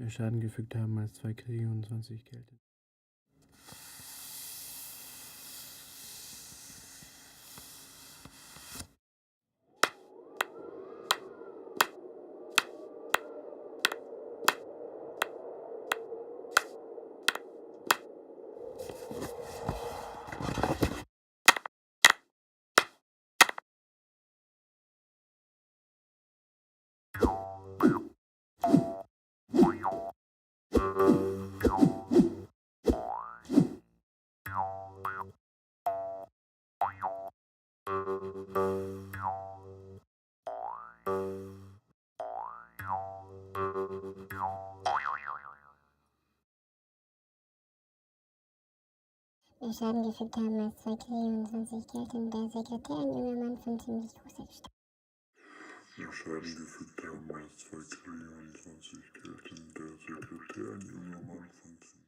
mir Schaden gefügt haben, als 2 Kriege und 20 Kälte. Mir Schaden gefügt haben, als 2 Kriege und 20 Kälte und der Sekretär, ein junger Mann von ziemlich großer Gestalt. Mir Schaden gefügt haben, als 2 Kriege und 20 Kälte und der Sekretär, ein junger Mann von ziemlich